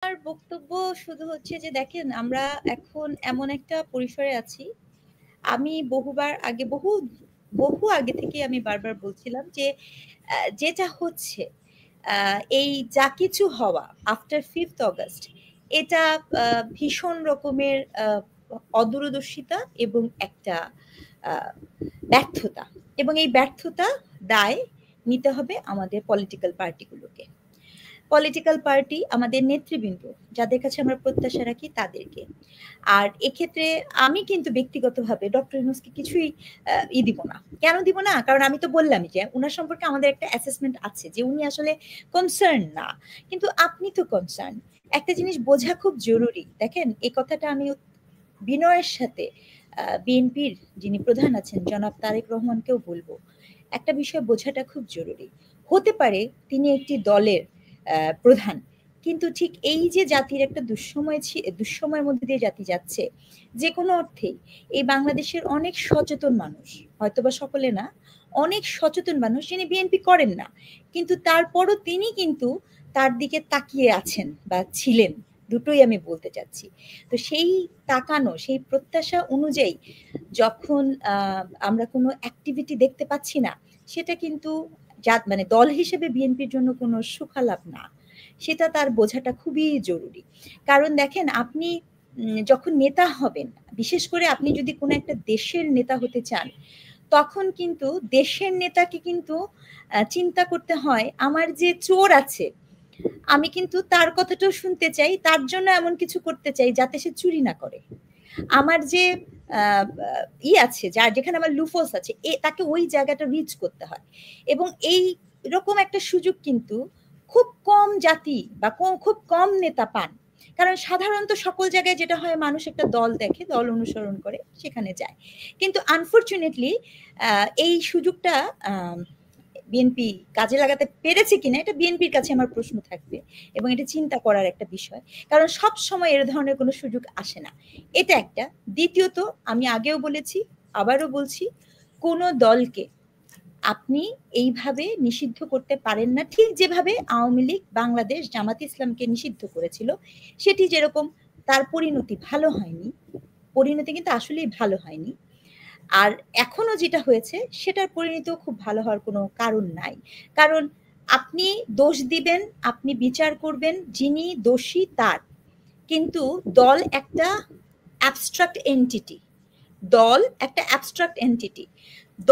আমার বক্তব্য শুধু হচ্ছে যে দেখেন আমরা এখন এমন একটা পরিসরে আছি। আমি বহু আগে থেকে আমি বারবার বলছিলাম যে যেটা হচ্ছে এই যা কিছু হওয়া আফটার 5th অগাস্ট এটা ভীষণ রকমের অদূরদর্শিতা এবং একটা ব্যর্থতা, এবং এই ব্যর্থতা দায় নিতে হবে আমাদের পলিটিক্যাল পার্টিগুলোকে। পলিটিক্যাল পার্টি, আমাদের নেতৃবৃন্দ, যাদের কাছে আমরা প্রত্যাশা রাখি তাদেরকে। আর এক্ষেত্রে আমি কিন্তু ব্যক্তিগতভাবে ডক্টর ইউনূসকে কিছুই দিব না। কেন দিব না? কারণ আমি তো বললামই যে উনার সম্পর্কে আমাদের একটা অ্যাসেসমেন্ট আছে যে উনি আসলে কনসার্ন না। কিন্তু আপনি তো কনসার্ন। একটা জিনিস বোঝা খুব জরুরি। দেখেন, এই কথাটা আমি বিনয়ের সাথে বিএনপির যিনি প্রধান আছেন জনাব তারেক রহমানকেও বলবো। একটা বিষয় বোঝাটা খুব জরুরি। হতে পারে তিনি একটি দলের প্রধান, কিন্তু ঠিক এই যে জাতির একটা দুঃসময়ের মধ্যে দিয়ে জাতি যাচ্ছে, যে কোনো অর্থেই এই বাংলাদেশের অনেক সচেতন মানুষ, হয়তোবা সকলে না, অনেক সচেতন মানুষ যিনি বিএনপি করেন না, কিন্তু তারপরও তিনি কিন্তু তার দিকে তাকিয়ে আছেন বা ছিলেন, দুটোই আমি বলতে চাচ্ছি। তো সেই তাকানো, সেই প্রত্যাশা অনুযায়ী যখন আমরা কোনো অ্যাক্টিভিটি দেখতে পাচ্ছি না, সেটা কিন্তু মানে দল হিসেবে বিএনপির জন্য কোনো সুখালাভ না। সেটা তার বোঝাটা খুবই জরুরি। কারণ দেখেন, আপনি যখন নেতা হবেন, বিশেষ করে আপনি যদি কোনো একটা দেশের নেতা হতে চান, তখন কিন্তু দেশের নেতাকে কিন্তু চিন্তা করতে হয়, আমার যে চোর আছে আমি কিন্তু তার কথাটাও শুনতে চাই, তার জন্য এমন কিছু করতে চাই যাতে সে চুরি না করে। আমার যে আছে, যার যেখানে আমার লুফোস আছে, তাকে ওই জায়গাটা রিচ করতে হয়। এবং এই রকম একটা সুযোগ কিন্তু খুব কম জাতি বা খুব কম নেতা পান। কারণ সাধারণত সকল জায়গায় যেটা হয়, মানুষ একটা দল দেখে, দল অনুসরণ করে, সেখানে যায়। কিন্তু আনফরচুনেটলি এই সুযোগটা বিএনপি কাজে লাগাতে পেরেছে কিনা, এটা বিএনপির কাছে আমার প্রশ্ন থাকবে, এবং এটা চিন্তা করার একটা বিষয়। কারণ সব সময় এর ধরনের কোনো সুযোগ আসে না। এটা একটা। দ্বিতীয়ত, আমি আগেও বলেছি, আবারও বলছি, কোনো দলকে আপনি এইভাবে নিষিদ্ধ করতে পারেন না, ঠিক যেভাবে আওয়ামী লীগ বাংলাদেশ জামাত ইসলামকে নিষিদ্ধ করেছিল। সেটি যেরকম, তার পরিণতি ভালো হয়নি, পরিণতি কিন্তু আসলেই ভালো হয়নি। আর এখনো যেটা হয়েছে সেটার পরিণতিও খুব ভালো হওয়ার কোনো কারণ নাই। কারণ আপনি দোষ দিবেন, আপনি বিচার করবেন যিনি দোষী তার, কিন্তু দল একটা অ্যাবস্ট্রাক্ট এন্টিটি। দল একটা অ্যাবস্ট্রাক্ট এন্টিটি।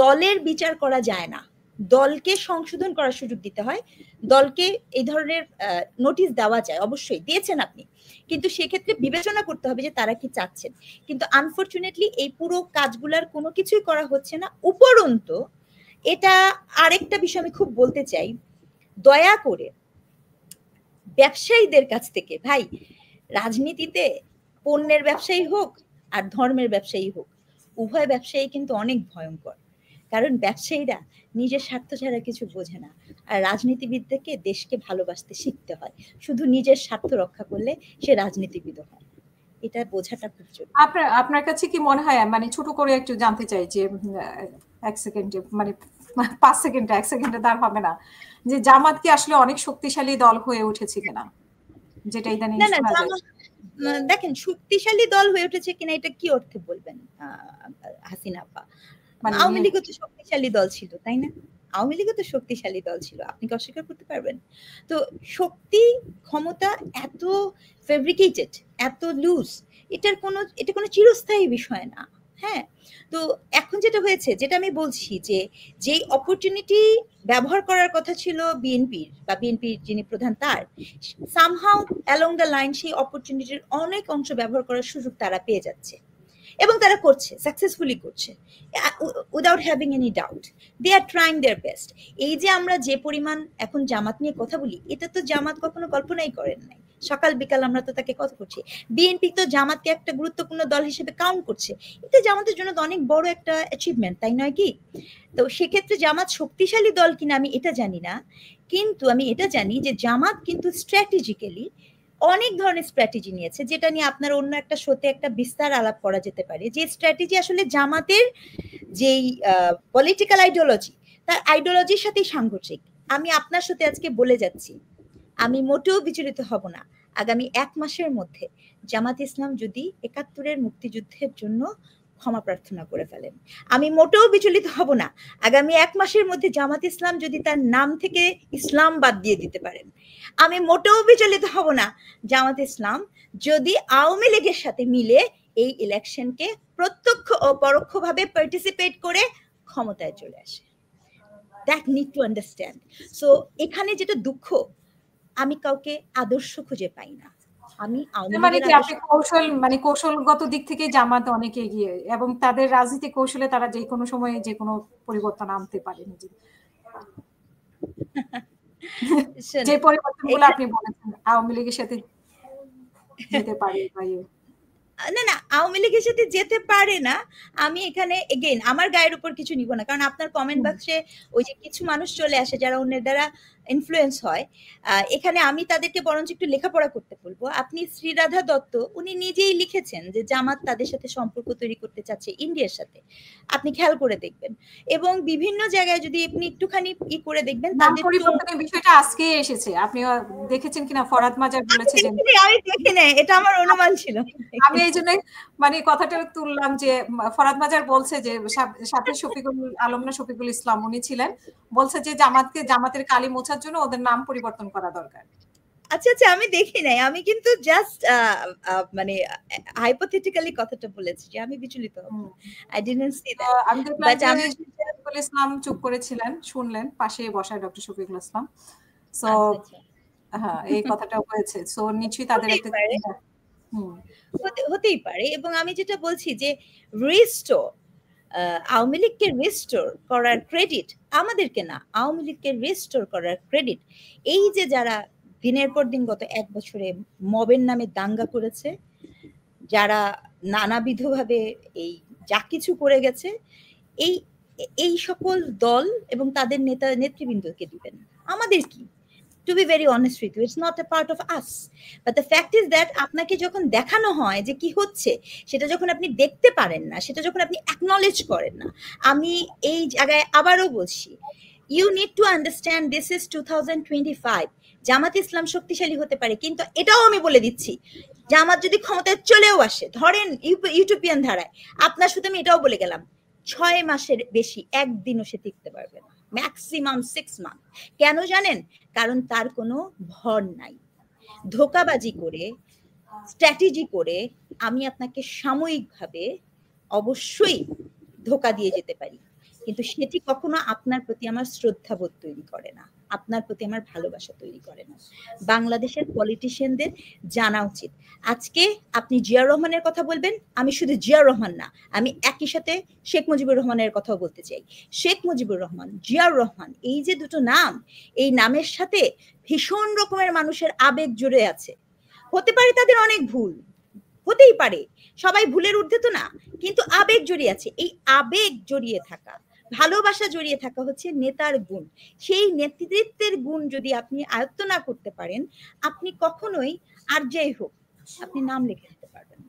দলের বিচার করা যায় না, দলকে সংশোধন করার সুযোগ দিতে হয়। দলকে এই ধরনের নোটিশ দেওয়া যায়, অবশ্যই দিয়েছেন আপনি, কিন্তু সেক্ষেত্রে বিবেচনা করতে হবে যে তারা কি চাচ্ছেন। কিন্তু আনফরচুনেটলি এই পুরো কাজগুলার কোনো কিছুই করা হচ্ছে না। উপরন্তু এটা আরেকটা বিষয় আমি খুব বলতে চাই, দয়া করে ব্যবসায়ীদের কাছ থেকে, ভাই, রাজনীতিতে পণ্যের ব্যবসায়ী হোক আর ধর্মের ব্যবসায়ী হোক, উভয় ব্যবসায়ী কিন্তু অনেক ভয়ঙ্কর। কারণ ব্যবসায়ীরা নিজের স্বার্থ ছাড়া কিছু বোঝে না, আর রাজনীতিবিদদেরকে দেশকে ভালোবাসতে শিখতে হয়। শুধু নিজের স্বার্থ রক্ষা করলে সে রাজনীতিবিদ হয়, এটা বোঝাটা খুব জরুরি। আপনার কাছে কি মনে হয়, মানে ছোট করে একটু জানতে চাই যে 1 সেকেন্ডে, মানে 5 সেকেন্ডে, 1 সেকেন্ডে তার হবে না, যে জামাত কি আসলে অনেক শক্তিশালী দল হয়ে উঠেছে কিনা, যেটা ইদানিং শোনা যায়? দেখেন, শক্তিশালী দল হয়ে উঠেছে কিনা এটা কি অর্থে বলবেন হাসিনা আপা? আওয়ামী লীগও তো শক্তিশালী দল ছিল, তাই না? আওয়ামী লীগও তো শক্তিশালী দল ছিল, আপনি কি অস্বীকার করতে পারবেন? তো শক্তি, ক্ষমতা এত ফেব্রিকেটেড, এত লুজ, এটা কোনো চিরস্থায়ী বিষয় না। হ্যাঁ, তো এখন যেটা হয়েছে, যেটা আমি বলছি, যে যেই অপরচুনিটি ব্যবহার করার কথা ছিল বিএনপির বা বিএনপির যিনি প্রধান, তার সামহাউ অ্যালং দ্য লাইন সেই অপরচুনিটির অনেক অংশ ব্যবহার করার সুযোগ তারা পেয়ে যাচ্ছে, এবং তারা করছে, সাকসেসফুলি করছে, without having any doubt. They are trying their best. এই যে আমরা যে পরিমাণ এখন জামাত নিয়ে কথা বলি, এটা তো জামাত কখনো কল্পনাই করেন নাই। সকাল বিকাল আমরা তো তাকে কথা করছি। বিএনপি তো জামাতকে একটা গুরুত্বপূর্ণ দল হিসেবে কাউন্ট করছে। এটা জামাতের জন্য তো অনেক বড় একটা অ্যাচিভমেন্ট, তাই নয় কি? তো সেক্ষেত্রে জামাত শক্তিশালী দল কিনা আমি এটা জানি না, কিন্তু আমি এটা জানি যে জামাত কিন্তু স্ট্র্যাটেজিক্যালি অনেক ধরনের স্ট্র্যাটেজি নিয়েছে, যেটা নিয়ে আপনার অন্য একটা শোতে একটা বিস্তার আলাপ করা যেতে পারে। যে স্ট্র্যাটেজি আসলে জামাতের যেই পলিটিক্যাল আইডিওলজি, তার আইডিওলজির সাথেই সাংঘর্ষিক। আমি আপনার সাথে আজকে বলে যাচ্ছি, আমি মোটেও বিচলিত হব না আগামী 1 মাসের মধ্যে জামাত ইসলাম যদি ৭১-এর মুক্তিযুদ্ধের জন্য ক্ষমা প্রার্থনা করে ফেলেন, আমি মোটেও বিচলিত হব না। আগামী 1 মাসের মধ্যে জামাত ইসলাম যদি তার নাম থেকে ইসলাম বাদ দিয়ে দিতে পারেন, আমি মোটেও বিচলিত হব না। জামাত ইসলাম যদি আওয়ামী লীগের সাথে মিলে এই ইলেকশনকে প্রত্যক্ষ ও পরোক্ষভাবে পার্টিসিপেট করে ক্ষমতায় চলে আসে। That need to understand. So এখানে যেটা দুঃখ, আমি কাউকে আদর্শ খুঁজে পাই না। আমি মানে কি আপনি কৌশলগত দিক থেকে জামাত অনেক এগিয়ে, এবং তাদের রাজনীতি কৌশলে তারা যে কোনো সময়ে যে কোনো পরিবর্তন আনতে পারে নিজে। যে পরিবর্তনগুলো আপনি বলেছেন আওয়ামী লীগের সাথে যেতে পারে বা না না, আওয়ামী লীগের সাথে যেতে পারে না। আমি এখানে এগেইন আমার গায়ের উপর কিছু নিব না, কারণ আপনার কমেন্ট বক্সে ওই যে কিছু মানুষ চলে আসে যারা অন্যের দ্বারা ইনফ্লুয়েন্স হয়, এখানে আমি তাদেরকে বরঞ্চ একটু লেখাপড়া করতে বলবো। আপনি শ্রীরাধা দত্ত উনি নিজেই লিখেছেন যে জামাত তাদের সাথে সম্পর্ক তৈরি করতে চাচ্ছে ইন্ডিয়ার সাথে, আপনি খেয়াল করে দেখবেন। এবং বিভিন্ন জায়গায় যদি আপনি একটুখানি করে দেখবেন তাদের পরিবর্তনের বিষয়টা আজকে এসেছে, আপনি দেখেছেন কিনা? ফরাদ মাজার বলেছে যে আমি দেখি নাই, এটা আমার অনুমান ছিল। আমি এই জন্য মানে কথাটা তুললাম যে ফরাদ মাজার বলছে যে সাথে শফিকুল আলম না শফিকুল ইসলাম উনি ছিলেন, বলছে যে জামাতের কালি মোছার জন্য ওদের নাম পরিবর্তন করা দরকার। আচ্ছা আচ্ছা, আমি দেখি নাই, আমি কিন্তু জাস্ট মানে হাইপোথেটিক্যালি কথাটা বলেছি যে আমি বিচলিত হব। I didn't see that. আমি দেখলাম যে শফিকুল ইসলাম চুপ করেছিলেন, শুনলেন, পাশে বসা ডক্টর শফিকুল ইসলাম। সো হ্যাঁ, এই কথাটা হয়েছে। সো নিশ্চয়ই তাদের একটা হতেই পারে। এবং আমি যেটা বলছি যে রিস্টোর, আওয়ামী লীগকে রিস্টোর করার ক্রেডিট আমাদেরকে না, আওয়ামী লীগকে রিস্টোর করার ক্রেডিট এই যে যারা দিনের পর দিন গত 1 বছরে মবের নামে দাঙ্গা করেছে, যারা নানাবিধভাবে এই যা কিছু করে গেছে, এই সকল দল এবং তাদের নেতৃবৃন্দকে দিবেন। আমাদের কি? To be very honest with you, it's not a part of us. But the fact is that আপনাকে যখন দেখানো হয় যে কি হচ্ছে, সেটা যখন আপনি দেখতে পারেন না, সেটা যখন আপনি acknowledge করেন না, আমি এই জায়গায় আবারও বলছি, you need to understand this is 2025. জামাত ইসলাম শক্তিশালী হতে পারে, কিন্তু এটাও আমি বলে দিচ্ছি, জামাত যদি ক্ষমতায় চলেও আসে, ধরেন ইউটোপিয়ান ধারায়, আপনার শুধু আমি এটাও বলে গেলাম, 6 মাসের বেশি একদিনও সে টিকতে পারবে না, ম্যাক্সিমাম 6 মান্থ। কেন জানেন? কারণ তার কোনো ভর নাই। ধোকাবাজি করে, স্ট্র্যাটেজি করে আমি আপনাকে সাময়িকভাবে অবশ্যই ধোকা দিয়ে যেতে পারি, কিন্তু সেটি কখনো আপনার প্রতি আমার শ্রদ্ধাবোধ তৈরি করে না, আপনার প্রতি আমার ভালোবাসা তৈরি করে না। বাংলাদেশের পলিটিশিয়ানদের জানা উচিত। আজকে আপনি জিয়াউর রহমানের কথা বলবেন, আমি শুধু জিয়াউর রহমান না, আমি একই সাথে শেখ মুজিবুর রহমানের কথাও বলতে চাই। শেখ মুজিবুর রহমান, জিয়াউর রহমান, এই যে দুটো নাম, এই নামের সাথে ভীষণ রকমের মানুষের আবেগ জুড়ে আছে। হতে পারে তাদের অনেক ভুল, হতেই পারে, সবাই ভুলের ঊর্ধ্বে তো না, কিন্তু আবেগ জড়িয়ে আছে। এই আবেগ জড়িয়ে থাকা, ভালোবাসা জড়িয়ে থাকা হচ্ছে নেতার গুণ। সেই নেতৃত্বের গুণ যদি আপনি আয়ত্ত না করতে পারেন, আপনি কখনোই আর যাই হোক আপনি নাম লিখে দিতে পারবেন না।